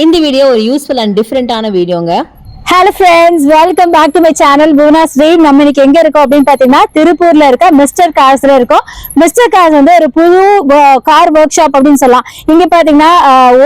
இந்த வீடியோ ஒரு useful and டிஃபரெண்டான வீடியோங்க. Hello friends, welcome back to my channel Bhuvana Sri. நம்ம இன்னைக்கு எங்க இருக்கோம் அப்படின்னு பாத்தீங்கன்னா திருப்பூர்ல இருக்க மிஸ்டர் கார்ஸ்ல இருக்கோம். மிஸ்டர் கார்ஸ் வந்து ஒரு புது கார் ஒர்க் ஷாப் அப்படின்னு சொல்லலாம். இங்க பாத்தீங்கன்னா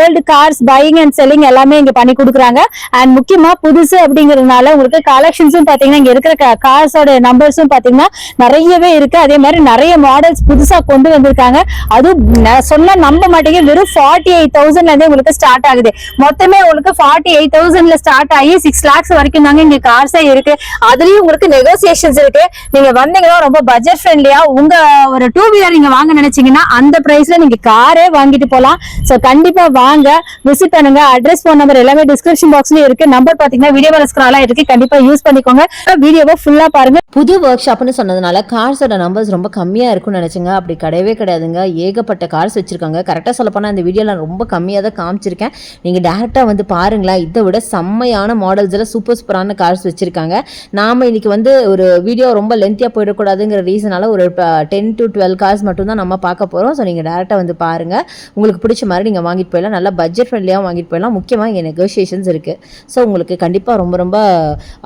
old cars buying and selling எல்லாமே இங்க பண்ணி கொடுக்குறாங்க. அண்ட் முக்கியமா புதுசு அப்படிங்கறதுனால உங்களுக்கு கலெக்ஷன்ஸும் பாத்தீங்கன்னா இங்க இருக்கிற கார்ஸோட நம்பர்ஸும் பாத்தீங்கன்னா நிறையவே இருக்கு. அதே மாதிரி நிறைய மாடல்ஸ் புதுசா கொண்டு வந்திருக்காங்க. அதுவும் சொன்னா நம்ப மாட்டீங்க, வெறும் 48,000ல இருந்து உங்களுக்கு ஸ்டார்ட் ஆகுது. மொத்தமே உங்களுக்கு 48,000ல ஸ்டார்ட் ஆகி 6 lakhs வரைக்கும் தாங்க இங்க கார்ஸே இருக்கு. அதுலயும் உங்களுக்கு நெகோசியேஷன்ஸ் இருக்கு. நீங்க வந்தீங்கன்னா ரொம்ப பட்ஜெட் ஃப்ரெண்ட்லியா உங்க ஒரு 2 வீலர் நீங்க வாங்க நினைச்சீங்கன்னா அந்த பிரைஸ்ல நீங்க காரே வாங்கிட்டு போலாம். சோ கண்டிப்பா வாங்க, விசிட் பண்ணுங்க. அட்ரஸ், போன் நம்பர் எல்லாமே டிஸ்கிரிப்ஷன் பாக்ஸ்லயும் இருக்கு. நம்பர் பாத்தீங்கன்னா வீடியோல ஸ்க்ரால் ஆயிருக்கு, கண்டிப்பா யூஸ் பண்ணிக்கோங்க. வீடியோவை ஃபுல்லா பாருங்க. புது ஒர்க் ஷாப்னு சொன்னதுனால கார்ஸோட நம்பர்ஸ் ரொம்ப கம்மியா இருக்கும்னு நினைச்சுங்க. அப்படி கிடையவே கிடையாதுங்க. ஏகப்பட்ட கார்ஸ் வச்சிருக்காங்க. கரெக்டா சொல்ல போனா இந்த வீடியோல ரொம்ப கம்மியா தான் காமிச்சிருக்கேன். நீங்க டைரக்டா வந்து பாருங்களேன். இதை விட செம்மையான மாடல்ஸ் சூப்பரான கார்ஸ் வச்சிருக்காங்க. நாம இன்னைக்கு வந்து ஒரு வீடியோ ரொம்ப லென்த்தியா போயிடக்கூடாதுங்கிற ரீசனால ஒரு 10 to 12 கார்ஸ் மட்டும் தான் நம்ம பார்க்க போறோம். ஸோ நீங்க டைரக்டா வந்து பாருங்க, உங்களுக்கு பிடிச்ச மாதிரி நீங்க வாங்கிட்டு போயிடலாம். நல்லா பட்ஜெட் ஃப்ரெண்ட்லியாக வாங்கிட்டு போயிடலாம். முக்கியமா இங்கே நெகோசியேஷன்ஸ் இருக்கு. ஸோ உங்களுக்கு கண்டிப்பா ரொம்ப ரொம்ப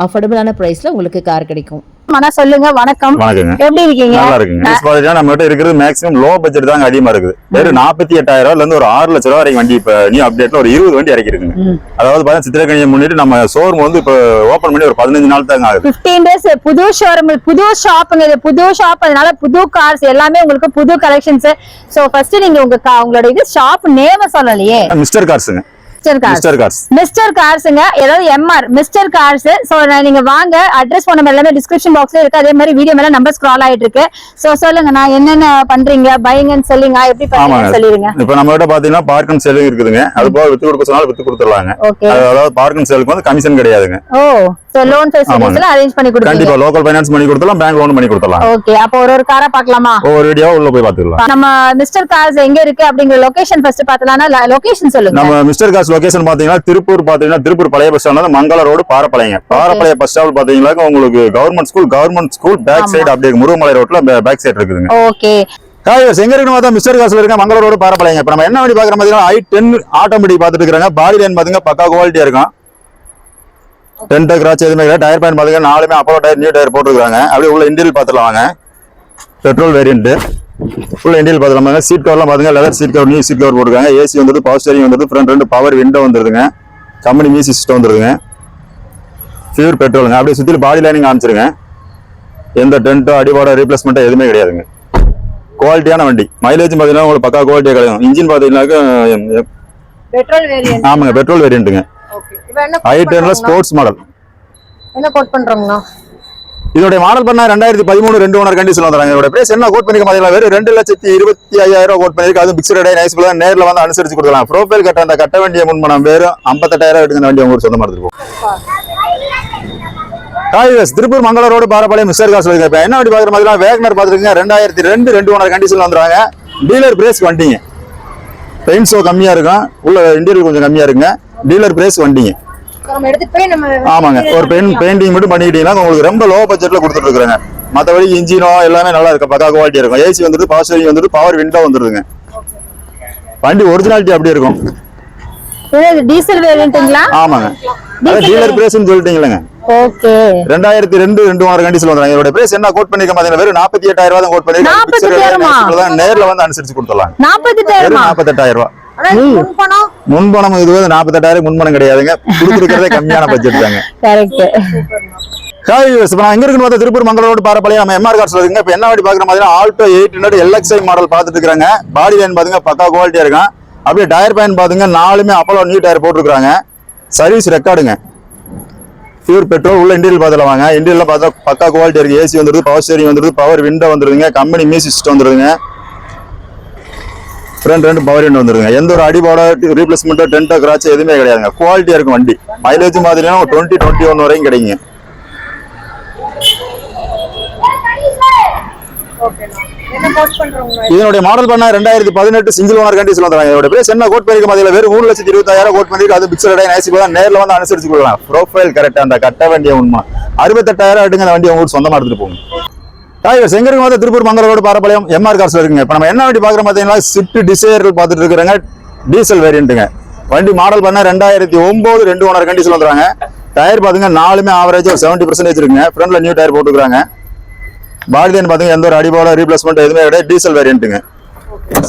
அஃபோர்டபுளான பிரைஸ்ல உங்களுக்கு கார் கிடைக்கும். மனா சொல்லுங்க. வணக்கம், எப்படி இருக்கீங்க? நல்லா இருக்குங்க. நம்ம கிட்ட இருக்கிறது மேக்ஸிமம் லோ பட்ஜெட் தான் அதிகமா இருக்குது. வெறும் 48,000 இருந்து ஒரு 6 லட்சம் ரூபாய் வரைக்கும் வண்டி இப்ப நியூ அப்டேட்ல ஒரு 20 வண்டி இறக்கி இருக்குங்க. அதாவது பாத்தீங்கன்னா சித்திரக்கணியை முன்னிட்டு நம்ம ஷோரூம் வந்து இப்ப ஓபன் பண்ணி ஒரு 15 நாள் தான் ஆகுது. 15 days புது ஷோரூம், புது ஷாப்புங்க. இது புது ஷாப், அதனால புது கார்ஸ் எல்லாமே உங்களுக்கு புது கலெக்ஷன்ஸ். சோ ஃபர்ஸ்ட் நீங்க உங்களோட இது ஷாப் நேம் சொல்லலையே. மிஸ்டர் கார்ஸ்ங்க. மிஸ்டர் கார்ஸ்ங்க, ஏதாவது எம்ஆர் மிஸ்டர் கார்ஸ். சோ நீங்க வாங்க, அட்ரஸ், போன் நம்பர் எல்லாமே டிஸ்கிரிப்ஷன் பாக்ஸ்ல இருக்கு. அதே மாதிரி வீடியோ மேல நம்பர் ஸ்க்ரால் ஆயிட்டு இருக்கு. சோ சொல்லுங்க, நான் என்னென்ன பண்றீங்க, பையிங் அண்ட் செல்லிங் எப்படி பண்றீங்க சொல்லிருங்க. இப்போ நம்ம கிட்ட பாத்தீங்கன்னா பார்க் அண்ட் செல்லிங் இருக்குதுங்க. அது போக வித்து கொடுக்க சொன்னாலும் வித்து கொடுத்துடலாங்க. அதாவது பார்க் அண்ட் செல்லுக்கு வந்து கமிஷன் கிடையாதுங்க. ஓ, சோ லோன் ஃபெசிலிட்டிஸ்ல அரேஞ்ச் பண்ணி கொடுப்பீங்க. கண்டிப்பா லோக்கல் ஃபைனான்ஸ் பண்ணி கொடுத்தலாம், பேங்க் லோன் பண்ணி கொடுத்தலாம். ஓகே, அப்ப ஒரு காரை பார்க்கலாமா? ஒரு வீடியோ உள்ள போய் பாத்துக்கலாம். நம்ம மிஸ்டர் கார்ஸ் எங்க இருக்கு அப்படிங்கிற லொகேஷன் ஃபர்ஸ்ட் பார்த்தலாம்னா லொகேஷன் சொல்லுங்க. நம்ம மிஸ்டர் கார்ஸ் லொகேஷன் பாத்தீங்கன்னா திருப்பூர் பழைய பஸ் ஸ்டாண்ட், மங்கள road, Parappalayam. Parappalayam bus stand பாத்தீங்கன்னா உங்களுக்கு கவர்மெண்ட் ஸ்கூல் பேக் சைடு அப்படியே முருகமலை ரோட்ல பேக் சைடு இருக்குதுங்க. ஓகே, எங்க இருக்கு மிஸ்டர் கார்ஸ்ல இருக்க மங்கள ரோடு, பாரப்பாளையம். இப்ப நம்ம என்ன வண்டி பாக்குற மாதிரி i10 ஆட்டோமேட்டிக் பாத்துட்டு இருக்காங்க. பாடி லைன் பாத்தீங்க பக்கா குவாலிட்டியா இருக்கும். டென்ட் கிராச் எதுவுமே இல்லை. டயர் பேன் பாத்தீங்கன்னா 4மே அப்போலோ டயர், நியூ டயர் போட்டுருக்காங்க. அப்படியே உள்ள இன்டீரியல் பாத்துலாம் வாங்க. பெட்ரோல் வேரியன்ட் ஃபுல் இன்டீரியல் பாத்துலாம். சீட் கவர்லாம் பாத்தீங்க leather seat cover, new seat cover போட்டுருக்காங்க. ஏசி வந்து பவர் ஸ்டீரிங் வந்து ஃப்ரண்ட் 2 பவர் விண்டோ வந்துருதுங்க. கம்பெனி மியூசிக் சிஸ்டம் வந்துருதுங்க. பியூர் பெட்ரோலுங்க. அப்படியே சுத்தி பாடி லைனிங் காமிச்சிருங்க. எந்த டென்ட்டோ அடிபாடோ ரீப்ளேஸ்மெண்ட்டோ எதுவுமே கிடையாதுங்க. குவாலிட்டியான வண்டி. மைலேஜ் பாத்தீங்கன்னா உங்களுக்கு பக்கா குவாலிட்டியா கிடைக்கும். இன்ஜின் பாத்தீங்கன்னாக்க பெட்ரோல் வேரியன்ட். ஆமாங்க, பெட்ரோல் வேரியன்ட்டுங்க. i10ல ஸ்போர்ட்ஸ் மாடல். என்ன கோட் பண்றோம்னா இதோட மாடல் பண்ணா 2013 2 ஓனர் கண்டிஷன் வந்துறாங்க. இதோட பிரைஸ் என்ன கோட் பண்ணிக்க பாத்தீங்கன்னா வெறும் 2,25,000 கோட் பண்ணிருக்கு. அது பிக்ஸ்ட் ரேட், நைஸ் பிளான். நேர்ல வந்து அனுசரிச்சு கொடுக்கலாம். ப்ரோஃபைல் கட்ட அந்த கட்ட வேண்டிய முன்பணம் வெறும் 58,000 எடுக்கிற வண்டி உங்களுக்கு சொந்தமா இருக்கும். திருப்பூர் மங்கள ரோடு, பாரப்பாளையம், மிஸ்டர் கார்ஸ் இருக்கு. இப்ப என்ன வண்டி பாக்குற மாதிரி வேகனர் பாத்துருக்கீங்க. 2002 2 ஓனர் கண்டிஷன்ல வந்துறாங்க. டீலர் பிரைஸ் வண்டிங்க. பெயிண்ட் ஷோ கம்மியா இருக்கும், உள்ள இன்டீரியர் கொஞ்சம் கம்மியா இருக்குங்க. டீலர் பிரைஸ் வண்டிங்க. ஆமாங்க, ஒரு பெயிண்டிங் மட்டும் பண்ணிக்கிட்டீங்கன்னா உங்களுக்கு ரொம்ப லோ பட்ஜெட்ல கொடுத்துட்டு இருக்காங்க. மற்றபடி இன்ஜினோ எல்லாமே நல்லா இருக்கும், பக்கா குவாலிட்டியா இருக்கும். ஏசி வந்துட்டு பவர் ஸ்டீரிங் வந்துட்டு பவர் விண்டோ வந்துருதுங்க. வண்டி ஒரிஜினாலிட்டி அப்படியே இருக்கும். டீசல் வேரியன்ட்ங்களா? ஆமாங்க, அது டீலர் பிரைஸ்னு சொல்லிட்டீங்களேங்க. ஓகே, 2002 2 ஓனர் கண்டிஷன் வந்துறாங்க. இதோட பிரைஸ் என்ன கோட் பண்ணிக்க பாத்தீங்கன்னா வெறும் 48,000 தான் கோட் பண்ணிருக்காங்க. நேர்ல வந்து அனுசரிச்சு கொடுத்துடலாம். 48,000 முன்பணம். இது 48,000 முன்பணம் கிடையாதுங்க. கொடுத்துருக்கிறதே கம்மியான பட்ஜெட் தாங்க. எங்க இருக்கு திருப்பூர் மங்கள ரோடு, பாரப்பாளையம், நம்ம எம்ஆர் கார்ஸ்ல இருக்குங்க. இப்ப என்ன வண்டி பாக்குற மாதிரி ஆல்டோ 800 LXi மாடல் பாத்துட்டு இருக்காங்க. பாடி லைன் பாத்துங்க பக்கா குவாலிட்டியா இருக்கும். அப்படியே டயர் பேன் பாத்துங்க 4மே அப்போலோ நியூ டயர் போட்டுருக்காங்க. சர்வீஸ் ரெக்கார்டுங்க. Pure petrol. உள்ள இன்டீரியல் பாத்துல வாங்க. இன்டீரியல் பார்த்தா பக்கா குவாலிட்டி இருக்கு. ஏசி வந்துருது, பவர் ஸ்டீரிங் வந்துருது, பவர் விண்டோ வந்துருதுங்க. கம்பெனி மியூசிக் சிஸ்டம் வந்துருதுங்க. ஃப்ரண்ட் 2 பவர் விண்டோ வந்துருங்க. எந்த ஒரு அடிபாடோ ரீப்ளேஸ்மெண்ட்டோ டென்ட்டோ கிராச் எதுவுமே கிடையாதுங்க. குவாலிட்டியா இருக்கும் வண்டி. மைலேஜ் பாத்தீங்கன்னா 20-21 வரைக்கும் கிடைக்குங்க. இதனுடைய மாடல் பண்ணா 2018 சிங்கிள் ஓனர் கண்டிஷன் வந்துறாங்க. இதோட பிரைஸ் என்ன கோட் பண்ணிருக்க மாதிரி வெறும் 3,20,000 கோட் பண்ணிருக்கு. அது பிக்ஸ்ட் ரேட், நைஸ் பிளான். நேர்ல வந்து அனுசரிச்சு கொடுக்கலாம். ப்ரோஃபைல் கரெக்டா அந்த கட்ட வேண்டிய உண்மை 68,000 எடுங்க. அந்த வண்டி உங்களுக்கு சொந்தமா எடுத்துட்டு போங்க. எங்க இருக்கு திருப்பூர் மங்கள ரோடு, பாரப்பாளையம், எம்ஆர் கார்ஸ்ல இருக்குங்க. இப்ப நம்ம என்ன வண்டி பாக்குற பாத்தீங்கன்னா ஸ்விஃப்ட் டிசைர் பாத்துட்டு இருக்காங்க. டீசல் வேரியன்ட்டுங்க. வண்டி மாடல் பண்ண 2009 2 ஓனர் கண்டிஷன் வந்துறாங்க. டயர் பாத்தீங்க நாலுமே ஆவரேஜ் ஒரு 70% இருக்குங்க. ஃப்ரண்ட்ல நியூ டயர் போட்டுக்கிறாங்க. பாடி லைன் பாத்தீங்க எந்த ஒரு அடிபால ரீப்ளேஸ்மெண்ட் எதுவுமே கிடையாது. டீசல் வேரியன்ட்டுங்க.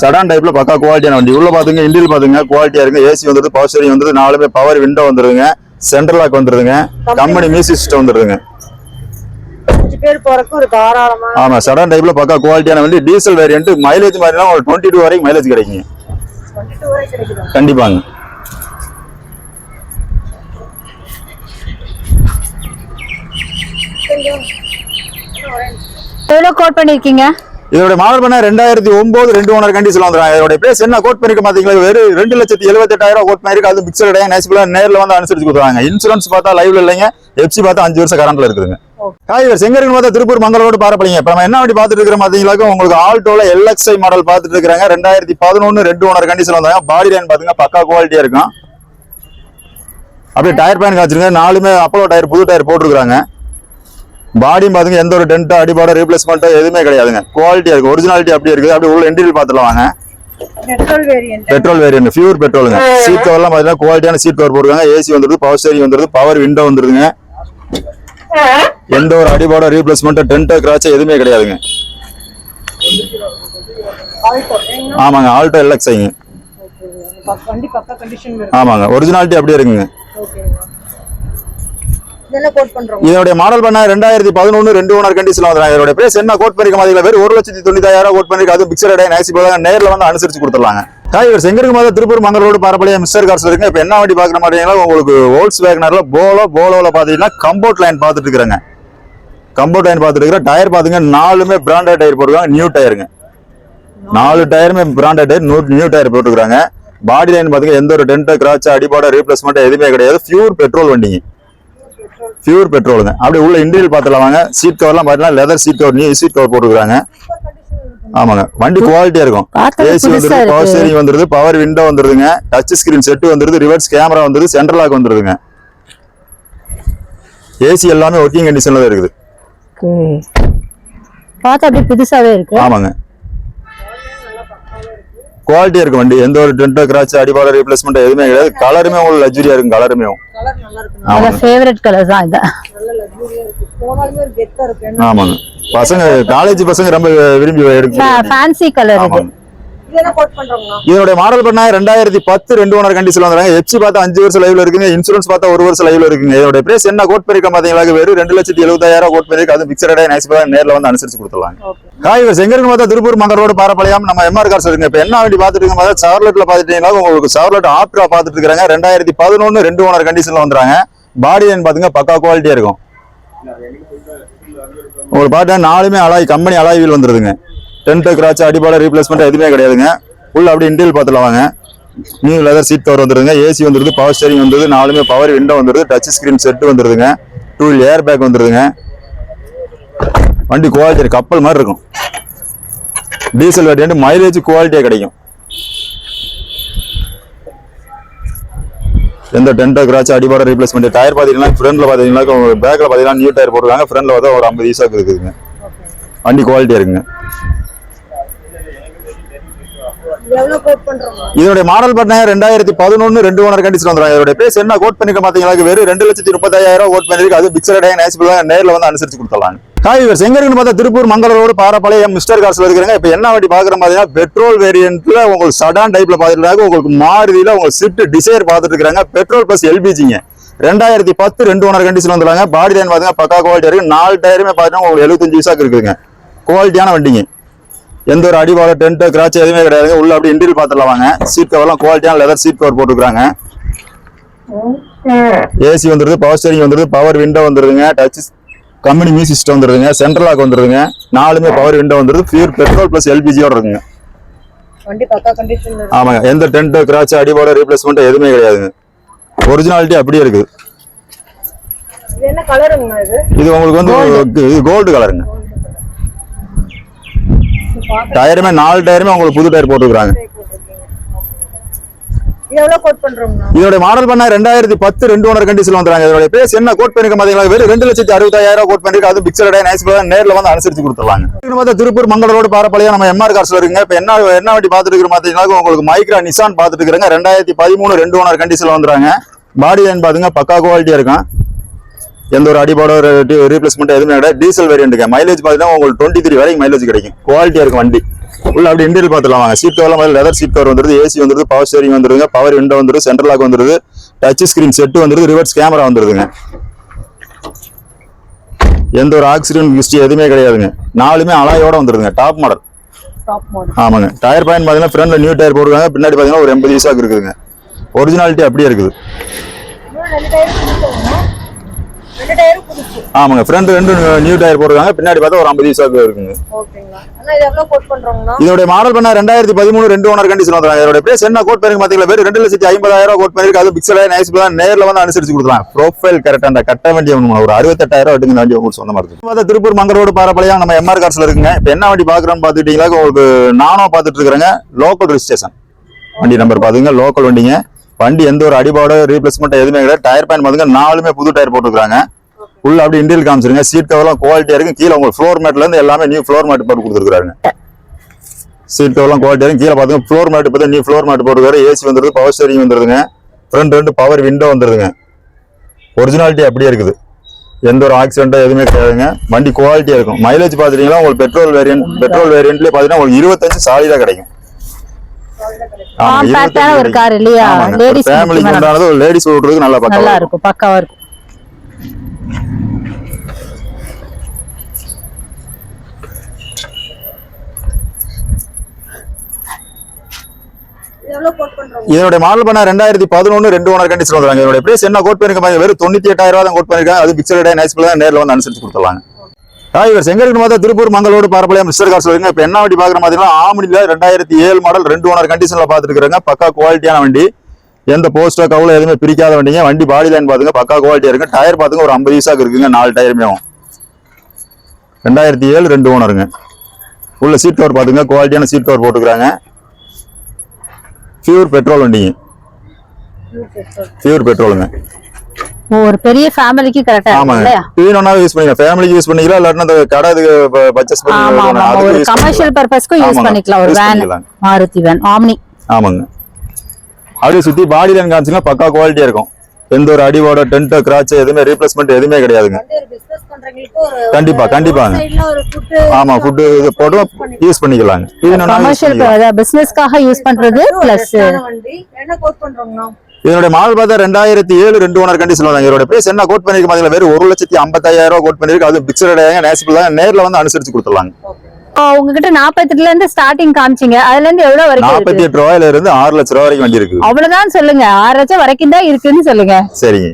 சடான் டைப்ல பக்கா குவாலிட்டியான வண்டி. உள்ள பாத்தீங்க இன்டீரியல் பாத்தீங்க குவாலிட்டியா இருக்கு. ஏசி வந்துருது, பவர் ஸ்டீரிங் வந்துருது, நாலுமே பவர் விண்டோ வந்துருதுங்க, சென்ட்ரல் லாக் வந்துருதுங்க, கம்பெனி மியூசிக் சிஸ்டம் வந்துருதுங்க. ஆமா, சடான் டைப்ல பக்கா குவாலிட்டியான வண்டி. Diesel variant. மைலேஜ் மாதிரிலாம் ஒரு 22 வரைக்கும் மைலேஜ் கிடைக்குங்க. கண்டிப்பாங்க. எவ்வளவு கோட் பண்ணிருக்கீங்க? இதோட மாடல் பண்ண 2009 2 ஓனர் கண்டிஷன் வந்துறாங்க. இதோட பிரைஸ் என்ன கோட் பண்ணிருக்க பாத்தீங்களா? வெறும் 2,78,000 கோட் பண்ணிருக்கு. அது பிக்சர் கிடையாது. நைஸ்பிளா நேர்ல வந்து அனுசரிச்சு கொடுத்தாங்க. இன்சூரன்ஸ் பார்த்தா லைவ்ல இல்லைங்க. எஃப்சி பார்த்தா 5 வருஷம் கரண்ட்ல இருக்குதுங்க. ஹாய், எங்க இருக்குன்னு பார்த்தா திருப்பூர் மங்களரோடு பாரப்பளிங்க. இப்ப நம்ம என்ன வண்டி பாத்துட்டு இருக்கிற பாத்தீங்களா? உங்களுக்கு ஆல்டோல LXi மாடல் பாத்துட்டு இருக்காங்க. 2011 2 ஓனர் கண்டிஷன் வந்தாங்க. பாடி லைன் பாத்தீங்க பக்கா குவாலிட்டியா இருக்கும். அப்படியே டயர் பேன் காய்ச்சிருங்க. நாலுமே அப்போலோ டயர், புது டயர் போட்டுருக்காங்க. பாடியும் பாத்தீங்க எந்த ஒரு டென்ட் அடிபாட ரீப்ளேஸ்மெண்ட் எதுவுமே கிடையாதுங்க. குவாலிட்டியா இருக்கு. ஒரிஜினாலிட்டி அப்படியே இருக்குது. அப்படியே உள்ள இன்டீரியல் பாத்துலாம் வாங்க. பெட்ரோல் வேரியன்ட், பியூர் பெட்ரோலுங்க. சீட் கவர் எல்லாம் பாத்தீங்கன்னா குவாலிட்டியான சீட் கவர் போட்டுருக்காங்க. ஏசி வந்துருது, பவர் ஸ்டீரிங் வந்துருது, பவர் விண்டோ வந்துருதுங்க. எந்த ஒரு அடிபாட ரீப்ளேஸ்மெண்ட் டென்ட் கிராட்ச் எதுவுமே கிடையாதுங்க. ஆமாங்க, ஆல்டோ LXiங்க. ஆமாங்க, ஒரிஜினாலிட்டி அப்படியே இருக்குங்க. இதோட மாடல் பண்ண 2011 2 ஓனர் கண்டிஷன்ல வந்தாங்க. இதோட பிரைஸ் என்ன கோட் பண்ணிருக்க மாதிரி வெறும் 1,90,000 கோட் பண்ணிருக்கு. அது பிக்சர் டே நைஸ் போல நேர்ல வந்து அனுசரிச்சு கொடுத்துடலாங்க. ஹாய், எங்க இருக்கு திருப்பூர் மங்களரோடு பாரப்பளியா மிஸ்டர் கார்ஸ் இருக்கு. இப்ப என்ன வண்டி பாக்குற மாட்டீங்களா? உங்களுக்கு வோல்க்ஸ் வேகனர்ல போலோல பாத்தீங்கன்னா கம்போர்ட் லைன் பாத்துட்டு இருக்காங்க. கம்போர்ட் லைன் பாத்துட்டு இருக்கிற டயர் பாத்தீங்க நாலுமே பிராண்டட் டயர் போட்டுருக்காங்க. நியூ டயருங்க. 4 டயருமே பிராண்டட் டயர், நியூ டயர் போட்டுருக்காங்க. பாடி லைன் பாத்தீங்க எந்த ஒரு டென்ட் கிராட்ச் அடிபாட ரீப்ளேஸ்மெண்ட் எதுவுமே கிடையாது. பியூர் பெட்ரோல் வண்டிங்க. பியூர் பெட்ரோலுங்க. அப்படியே உள்ள இன்டீரியல் பாத்துலாம் வாங்க. சீட் கவர்லாம் பாத்தீங்கன்னா leather seat cover, new seat cover போட்டுருக்காங்க. ஆமாங்க, வண்டி குவாலிட்டியா இருக்கும். ஏசி வந்துருது, பவர் ஸ்டீரிங் வந்துருது, பவர் விண்டோ வந்துருதுங்க, டச் ஸ்கிரீன் செட் வந்துருது, ரிவர்ஸ் கேமரா வந்துருது, சென்ட்ரல் லாக் வந்துருதுங்க. ஏசி எல்லாமே ஒர்க்கிங் கண்டிஷன்ல தான் இருக்குது. பார்த்தா அப்படியே புதுசாவே இருக்கு. ஆமாங்க, குவாலிட்டியா இருக்கு வண்டி. எந்த ஒரு டென்ட் கிராட்ச் அடிபாட ரீப்ளேஸ்மெண்ட் எதுவுமே கிடையாது. கலருமே உங்களுக்கு லக்ஸரியா இருக்கும். கலருமே நல்ல ஃபேவரட் கலர் தான் இது. ஆமாங்க, பசங்க காலேஜ் பசங்க ரொம்ப விரும்பி எடுக்க ஃபேன்சி கலர் இது. இதோட மாடல் பண்ண 2010 2 ஓனர் கண்டிஷன் வந்தாங்க. எஃப்சி பார்த்தா 5 வருஷம் லைவ்ல இருக்குங்க. இன்சூரன்ஸ் பார்த்தா 1 வருஷம் லைவ்ல இருக்குங்க. இதோட பிரைஸ் என்ன கோட் பண்ணிருக்க பாத்தீங்களா? வெறும் 2,70,000 கோட் பண்ணிருக்கு. அது பிக்சர் டே நைஸ் போல நேர்ல வந்து அனுசரிச்சு கொடுத்துடலாங்க. ஹாய், எங்க இருக்கு பார்த்தா திருப்பூர் மங்களரோடு பாரப்பளியாம் நம்ம MR கார்ஸ் இருக்குங்க. இப்ப என்ன வண்டி பாத்துட்டு இருக்கீங்க பார்த்தா சார்லட்ல பாத்துட்டீங்கன்னா உங்களுக்கு சார்லட் ஆப்ட்ரா பாத்துட்டு இருக்காங்க. 2011 2 ஓனர் கண்டிஷன்ல வந்துறாங்க. பாடி லைன் பாத்தீங்க பக்கா குவாலிட்டியா இருக்கும். உங்களுக்கு பார்த்தா நாலுமே அலாய், கம்பெனி அலாய் வீல் வந்துருதுங்க. டென்ட் கிராட்ச் அடிபாட ரீப்ளேஸ்மெண்ட் எதுவுமே கிடையாதுங்க. உள்ள அப்படி இன்டீரியல் பாத்துலாம் வாங்க. நியூ லெதர் சீட் கவர் வந்துருதுங்க. ஏசி வந்துருது, பவர் ஸ்டீரிங் வந்துருது, நாலுமே பவர் விண்டோ வந்துருது, டச் ஸ்கிரீன் செட் வந்துருதுங்க, 2 வீல் ஏர் பேக் வந்துருதுங்க. வண்டி குவாலிட்டி கப்பல் மாதிரி இருக்கும். டீசல் வேரியன்ட், மைலேஜ் குவாலிட்டியா கிடைக்கும். எந்த டென்ட் கிராட்ச் அடிபாட ரீப்ளேஸ்மெண்ட். டயர் பாத்தீங்கன்னா ஃப்ரண்ட்ல பாத்தீங்கன்னா பேக்ல பாத்தீங்கன்னா நியூ டயர் போட்டுருக்காங்க. ஃப்ரண்ட்ல பார்த்தா ஒரு 50 ஈஸாக்கு இருக்குதுங்க. வண்டி குவாலிட்டியா இருக்குங்க. இதோட மாடல் பண்ண 2011 2 ஓனர் கண்டிஷன் வந்துறாங்க. இதோட பிரைஸ் என்ன கோட் பண்ணிருக்க பாத்தீங்களா? வெறும் 2,35,000 கோட் பண்ணிருக்கு. அது பிக்சர் டே நைஸ் போல நேர்ல வந்து அனுசரிச்சு கொடுத்துடலாங்க. ஹாய், எங்க இருக்குன்னு பார்த்தா திருப்பூர் மங்களரோடு பாரப்பளியா மிஸ்டர் கார்ஸ்ல இருக்கிறாங்க. இப்ப என்ன வண்டி பாக்குற பாத்தீங்கன்னா பெட்ரோல் வேரியன்ட்ல உங்களுக்கு சடான் டைப்ல பாத்துட்டு உங்களுக்கு மாருதியில உங்களுக்கு ஸ்விஃப்ட் டிசைர் பாத்துட்டு இருக்காங்க. பெட்ரோல் பிளஸ் LPGங்க. 2010 2 ஓனர் கண்டிஷன் வந்துறாங்க. பாடி லைன் பாத்தீங்கன்னா பக்கா குவாலிட்டியா இருக்கு. 4 டயருமே பாத்தீங்கன்னா உங்களுக்கு 75 ஈஸாக்கு இருக்குதுங்க. குவாலிட்டியான வண்டிங்க. எந்த ஒரு அடிபாட டென்ட் கிராட்ச் எதுவுமே கிடையாது. உள்ள அப்படி இன்டீரியல் பாத்துலாம் வாங்க. சீட் கவர்லாம் குவாலிட்டியான லெதர் சீட் கவர் போட்டுருக்காங்க. ஏசி வந்துருது, பவர் ஸ்டீரிங் வந்துருது, பவர் விண்டோ வந்துருதுங்க, டச் கம்பெனி மியூசிக் சிஸ்டம் வந்துருதுங்க, சென்ட்ரல் லாக் வந்துருதுங்க, நாலுமே பவர் விண்டோ வந்துருது. பியூர் பெட்ரோல் பிளஸ் LPGயோட இருக்குங்க. ஆமாங்க, எந்த டென்ட் கிராட்ச் அடிபாட ரீப்ளேஸ்மெண்ட் எதுவுமே கிடையாதுங்க. ஒரிஜினாலிட்டி அப்படியே இருக்குது. இது உங்களுக்கு வந்து கோல்டு கலருங்க. டயருமே 4 டயருமே உங்களுக்கு புது டயர் போட்டுருக்காங்க. இது எவ்வளவு கோட் பண்றோம்னா? இதோட மாடல் பண்ணா 2010 2 ஓனர் கண்டிஷன்ல வந்துறாங்க. இதோட பிரைஸ் என்ன கோட் பண்ணிருக்க பாத்தீங்களா? வெறும் 2,65,000 கோட் பண்ணிருக்கு. அது பிக்சர் டே நைஸ் பிளான் நேர்ல வந்து அனுசரிச்சு கொடுத்துடலாங்க. இது வந்து திருப்பூர் மங்கள ரோடு பாரப்பாளையம் நம்ம எம்ஆர் கார்ஸ்ல இருக்குங்க. இப்ப என்ன வண்டி பாத்துட்டு இருக்கிற பாத்தீங்கன்னா உங்களுக்கு மைக்ரா நிசான் பாத்துட்டு இருக்காங்க. 2013 2 ஓனர் கண்டிஷன்ல வந்துறாங்க. பாடி லைன் பாத்துங்க பக்கா குவாலிட்டியா இருக்கும். எந்த ஒரு அடிபாடோ ரீப்ளேஸ்மெண்ட் எதுவுமே கிடையாது. டீசல் வேரியன்ட்டுங்க. மைலேஜ் பாத்தீங்கன்னா உங்களுக்கு 23 வரைக்கும் மைலேஜ் கிடைக்கும். குவாலிட்டியா இருக்கும் வண்டி. உள்ள அப்படி இன்டீரியல் பார்த்துலாம் வாங்க. சீட் கவர்லாம் முதல்ல லெதர் சீட் கவர் வந்துருது, ஏசி வந்துருது, பவர் ஸ்டீரிங் வந்துருதுங்க, பவர் விண்டோ வந்துருது, சென்ட்ரல் லாக் வந்துருது, டச் ஸ்கிரீன் செட் வந்துருது, ரிவர்ஸ் கேமரா வந்துருதுங்க. எந்த ஒரு ஆக்சிடென்ட் ஹிஸ்டரி எதுவுமே கிடையாதுங்க. நாலுமே அலாயோட வந்துருதுங்க. Top model. ஆமாங்க. டயர் பாயிண்ட் பாத்தீங்கன்னா ஃப்ரண்ட்ல நியூ டயர் போட்டுருக்காங்க. பின்னாடி பாத்தீங்கன்னா ஒரு 80 பைசாக்கு இருக்குதுங்க. ஒரிஜினாலிட்டி அப்படியே இருக்குது. ஆமாங்க. ஃப்ரண்ட் ரெண்டு நியூ டயர் போட்டுருக்காங்க. பின்னாடி பார்த்தா ஒரு 50 பைசாக்கு இருக்குங்க. இதோட மாடல் பண்ணா 2013 2 ஓனர் கண்டிஷன் வந்துறாங்க. இதோட பிரைஸ் என்ன கோட் பண்ணிருக்கு பாத்தீங்களா? வெறும் 2,50,000 கோட் பண்ணிருக்கு. அது பிக்சல் நைஸ் பிளான் நேர்ல வந்து அனுசரிச்சு கொடுக்கலாம். ப்ரொஃபைல் கரெக்டா அந்த கட்ட வண்டி ஒரு 68,000 எடுங்க வண்டி உங்களுக்கு சொந்தமா இருக்கு. திருப்பூர் மங்கல ரோடு பாரப்பாளையம் நம்ம எம்ஆர் கார்ஸ்ல இருக்குங்க. இப்ப என்ன வண்டி பாக்குறோம்னு பாத்துட்டீங்களா? உங்களுக்கு நானோ பாத்துட்டு இருக்காங்க. லோக்கல் ரெஜிஸ்ட்ரேஷன் வண்டி நம்பர் பாத்துங்க. லோக்கல் வண்டிங்க. வண்டி எந்த ஒரு அடிபாடோ ரீப்ளேஸ்மெண்ட் எதுவுமே கிடையாது. டயர் பாயிண்ட் பாத்துங்க நாலுமே புது டயர் போட்டுருக்காங்க. உள்ள அப்படி இன்டீரியல் காமிச்சிருங்க. சீட் கவர்லாம் குவாலிட்டியா இருக்கு. கீழே உங்களுக்கு ஃப்ளோர் மேட்ல இருந்து எல்லாமே நியூ ஃப்ளோர் மேட் போட்டு கொடுத்துருக்காங்க. சீட் கவர்லாம் குவாலிட்டியா இருக்கு. கீழே பாத்துங்க ஃப்ளோர் மேட் பார்த்தா நியூ ஃப்ளோர் மேட் போட்டுருக்காரு. ஏசி வந்துருது, பவர் ஸ்டீரிங் வந்துருதுங்க. ஃப்ரண்ட் ரெண்டு பவர் விண்டோ வந்துருதுங்க. ஒரிஜினாலிட்டி அப்படியே இருக்குது. எந்த ஒரு ஆக்சிடென்ட்டோ எதுவுமே கிடையாதுங்க. வண்டி குவாலிட்டியா இருக்கும். மைலேஜ் பாத்துட்டீங்கன்னா உங்களுக்கு பெட்ரோல் வேரியன்ட்லயே பாத்தீங்கன்னா உங்களுக்கு 25 சாலிடா கிடைக்கும். ஒரு கார் இல்லையா? லேடிஸ் ஃபேமிலிக்கு உண்டானது ஒரு லேடிஸ் ஓட்டுறதுக்கு நல்லா இருக்கும். பக்காவா இருக்கும். இதோட மாடல் பண்ணா 2011 2 ஓனர் கண்டிஷன் வந்துறாங்க. இதோட பிரைஸ் என்ன கோட் பண்ணிருக்காங்க? வெறும் 98,000 தான் கோட் பண்ணிருக்காங்க. அது பிக்சர் டே நைஸ் பிளான் நேர்ல வந்து அனுசரிச்சு கொடுத்துடலாங்க. டிரைவர்ஸ் எங்க இருக்கு பார்த்தா திருப்பூர் மங்களோடு பாரப்பாளையம் மிஸ்டர் கார்ஸ் வருங்க. இப்ப என்ன வண்டி பாக்குற மாதிரி ஆம்னில 2007 மாடல் 2 ஓனர் கண்டிஷன்ல பாத்துட்டு இருக்காங்க. பக்கா குவாலிட்டியான வண்டி. எந்த போஸ்டோ கவுல எதுவுமே பிரிக்காத வண்டிங்க. வண்டி பாடி லைன் பாத்துங்க பக்கா குவாலிட்டியா இருக்கு. டயர் பாத்துங்க ஒரு 50 பைசாக்கு இருக்குங்க. 4 டயருமே 2007 2 ஓனருங்க. உள்ள சீட் கவர் பாத்துங்க குவாலிட்டியான சீட் கவர் போட்டுக்கிறாங்க. பியூர் பெட்ரோல் வண்டிங்க. பியூர் பெட்ரோலுங்க. ஒரு பெரிய ஃபேமிலிக்கு கரெக்ட்டா இருக்கு இல்லையா? டீனோனா யூஸ் பண்ணிக்கலாம். ஃபேமிலிக்கு யூஸ் பண்ணிக்கலாம். இல்ல அந்த கடை பர்சேஸ் பண்ணிக்கலாம். அது கமர்ஷியல் பர்பஸ்க்கு யூஸ் பண்ணிக்கலாம். ஒரு வேன், மாருதி வேன், ஆம்னி. ஆமாங்க. அப்படியே சுத்தி பாடி லைன் காமிச்சீங்கன்னா பக்கா குவாலிட்டியா இருக்கும். எந்த ஒரு அடிவோட டென்ட் கிராச் எதுவுமே ரீப்ளேஸ்மெண்ட் எதுவுமே கிடையாதுங்க. கண்டிப்பாங்க. ஆமா ஃபுட் இது போட்டு யூஸ் பண்ணிக்கலாங்க. கமர்ஷியல் பிசினஸ்க்காக யூஸ் பண்றது பிளஸ் என்ன கோட் பண்றோம்னா இதோட மாடல் பார்த்தா 2007 2 ஓனர் கண்டிஷன் வந்தாங்க. இதோட பிரைஸ் என்ன கோட் பண்ணிருக்கு பாத்தீங்களா? வெறும் 1,55,000 கோட் பண்ணிருக்கு. அது பிக்சர் டே நேசிபிள் தான் நேர்ல வந்து அனுசரிச்சு கொடுத்துடலாங்க. உங்ககிட்ட 48 இருந்து ஸ்டார்டிங் காமிச்சீங்க. அதுல இருந்து எவ்வளவு வரைக்கும்? 48 ரூபாயில இருந்து 6 லட்சம் ரூபாய் வரைக்கும் வண்டி இருக்கு. அவ்வளவுதான் சொல்லுங்க. 6 லட்சம் வரைக்கும் தான் இருக்குன்னு சொல்லுங்க. சரிங்க.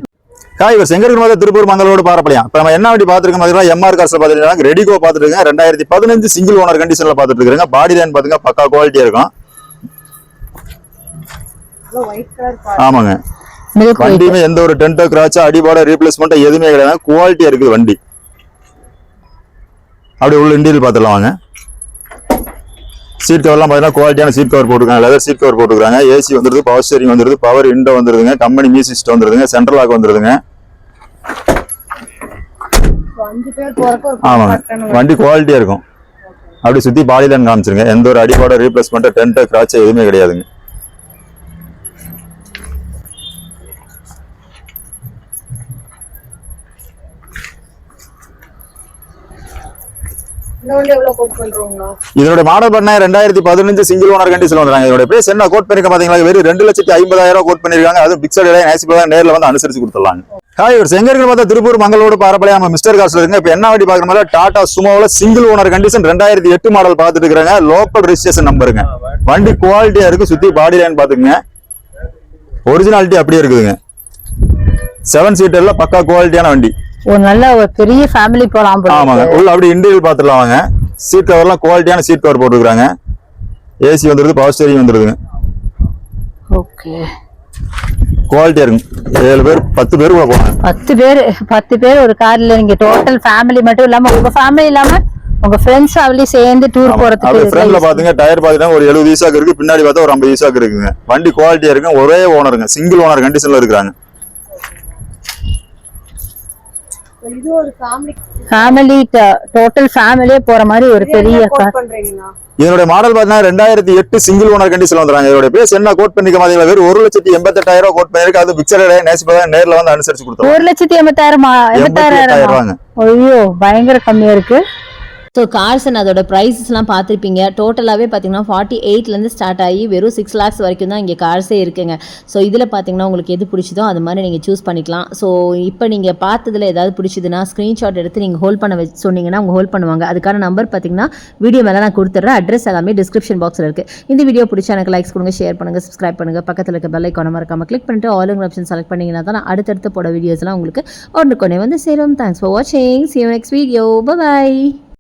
காய்வர் எங்க இருக்கு திருப்பூர் மங்களோடு பாரப்பாளையம். இப்ப நம்ம என்ன வண்டி பாத்துருக்கோம் பாத்தீங்கன்னா எம்ஆர் கார்ஸ்ல பாத்துருக்காங்க. ரெடிகோ பாத்துருக்கீங்க. 2015 சிங்கிள் ஓனர் கண்டிஷன்ல பாத்துட்டு இருக்காங்க. பாடி லைன் பாத்துங்க பக்கா குவாலிட்டியா இருக்கும். ஆமாங்க. வண்டியுமே எந்த ஒரு டென்டோ கிராச்சோ அடிபாட ரீப்ளேஸ்மெண்ட் எதுவுமே கிடையாது. குவாலிட்டியா இருக்குது வண்டி. அப்படியே உள்ள இன்டீரியல் பாத்துடலாம் வாங்க. சீட் கவர்லாம் பாத்தீங்கன்னா குவாலிட்டியான சீட் கவர் போட்டுருக்காங்க. லெதர் சீட் கவர் போட்டுருக்காங்க. ஏசி வந்துருது, பவர் ஸ்டீரிங் வந்துருது, பவர் விண்டோ வந்துருதுங்க, கம்பெனி மியூசிக் சிஸ்டம் வந்துருதுங்க, சென்ட்ரல் லாக் வந்துருதுங்க. ஆமாங்க. வண்டி குவாலிட்டியா இருக்கும். அப்படி சுத்தி பாடி லைன் காமிச்சிருங்க. எந்த ஒரு அடிபாட ரீப்ளேஸ்மெண்ட் டென்டோ கிராச்சோ எதுவுமே கிடையாதுங்க. இதோட மாடல் பண்ண 2015 சிங்கிள் ஓனர் கண்டிஷன் வந்துறாங்க. இதோட பிரைஸ் என்ன கோட் பண்ணிருக்க பாத்தீங்களா? வெறும் 2,50,000 கோட் பண்ணிருக்காங்க. அது பிக்சர் டே நைசிபிள் தான் நேர்ல வந்து அனுசரிச்சு கொடுத்துடலாங்க. ஹாய்வர்ஸ் எங்க இருக்கு பார்த்தா திருப்பூர் மங்களோடு பாரப்பாளையம் மிஸ்டர் கார்ஸ்ல இருக்குங்க. இப்ப என்ன வண்டி பாக்குற மாதிரி டாடா சுமோல சிங்கிள் ஓனர் கண்டிஷன் 2008 மாடல் பாத்துட்டு இருக்காங்க. லோக்கல் ரெஜிஸ்ட்ரேஷன் நம்பருங்க. வண்டி குவாலிட்டியா இருக்கு. சுத்தி பாடி லைன் பாத்துக்கங்க. ஒரிஜினாலிட்டி அப்படியே இருக்குதுங்க. 7 சீட்டர்ல பக்கா குவாலிட்டியான வண்டி. ஒரு நல்ல ஒரு பெரிய ஃபேமிலி போலாம். ஆமாங்க. உள்ள அப்படி இன்டீரியல் பாத்துடலாம் வாங்க. சீட் கவர்லாம் குவாலிட்டியான சீட் கவர் போட்டுருக்காங்க. ஏசி வந்துருது, பவர் ஸ்டீரிங் வந்துருதுங்க. ஓகே. குவாலிட்டியா இருக்கும். 7 பேர் 10 பேர் கூட போவாங்க. 10 பேர் ஒரு கார்ல நீங்க டோட்டல் ஃபேமிலி மட்டும் இல்லாம உங்க ஃபேமிலி இல்லாம உங்க ஃப்ரெண்ட்ஸ் ஃபேமிலி சேர்ந்து டூர் அப்படியே போறதுக்கு ஃப்ரண்ட்ல பாத்தீங்க டயர் பாத்தீங்கன்னா ஒரு 70 ஈசாக்கு இருக்கு, பின்னாடி பார்த்தா ஒரு 50 ஈசாக்கு இருக்குங்க. வண்டி குவாலிட்டியா இருக்கு, ஒரே ஓனருங்க, சிங்கிள் ஓனர் கண்டிஷன்ல இருக்காங்க. இது ஒரு ஃபேமிலி டோட்டல் ஃபேமிலியே போற மாதிரி ஒரு பெரிய கார். பண்றீங்களா? இதனுடைய மாடல் பாத்தீங்கன்னா 2008 சிங்கிள் ஓனர் கண்டிஷன்ல வந்துறாங்க. இதோட பேஸ் என்ன கோட் பண்ணிக்க மாதிரி வெறும் 1,88,000 ரூபாய் கோட் பண்ணிருக்கு. அது பிக்சர் நேசிப்பா நேர்ல வந்து அனுசரிச்சு கொடுத்துருவோம். 1,80,000 ஐயோ பயங்கர கம்மியா இருக்கு. ஸோ கார்ஸ் அண்ட் அதோட ப்ரைஸஸ்லாம் பார்த்துருப்பீங்க. டோட்டலாகவே பார்த்தீங்கன்னா 48லேருந்து ஸ்டார்ட் ஆகி வெறும் 6 lakhs வரைக்கும் தான் இங்கே கார்ஸே இருக்குங்க. ஸோ இதில் பார்த்தீங்கன்னா உங்களுக்கு எது பிடிச்சதோ அது மாதிரி நீங்கள் சூஸ் பண்ணிக்கலாம். ஸோ இப்போ நீங்கள் பார்த்ததில் ஏதாவது பிடிச்சதுன்னா ஸ்க்ரீன்ஷாட் எடுத்து நீங்கள் ஹோல்ட் பண்ண வச்சு சொன்னீங்கன்னா அவங்க ஹோல்ட் பண்ணுவாங்க. அதுக்கான நம்பர் பார்த்தீங்கன்னா வீடியோ மேலே நான் கொடுத்துட்றேன். அட்ரஸ் எல்லாமே டிஸ்கிரிப்ஷன் பாக்ஸில் இருக்குது. இந்த வீடியோ பிடிச்சா எனக்கு லைக்ஸ் கொடுங்க, ஷேர் பண்ணுங்கள், சப்ஸ்கிரைப் பண்ணுங்கள். பக்கத்தில் இருக்க பெல் ஐக்கானை மறக்காம கிளிக் பண்ணிட்டு ஆல் ஆப்ஷன் செலக்ட் பண்ணிங்கன்னா தான் அடுத்தடுத்து போட வீடியோஸ்லாம் உங்களுக்கு உடனுக்குடனே வந்து சேரும். தேங்க்ஸ் ஃபார் வாட்சிங். See you next video. Bye bye.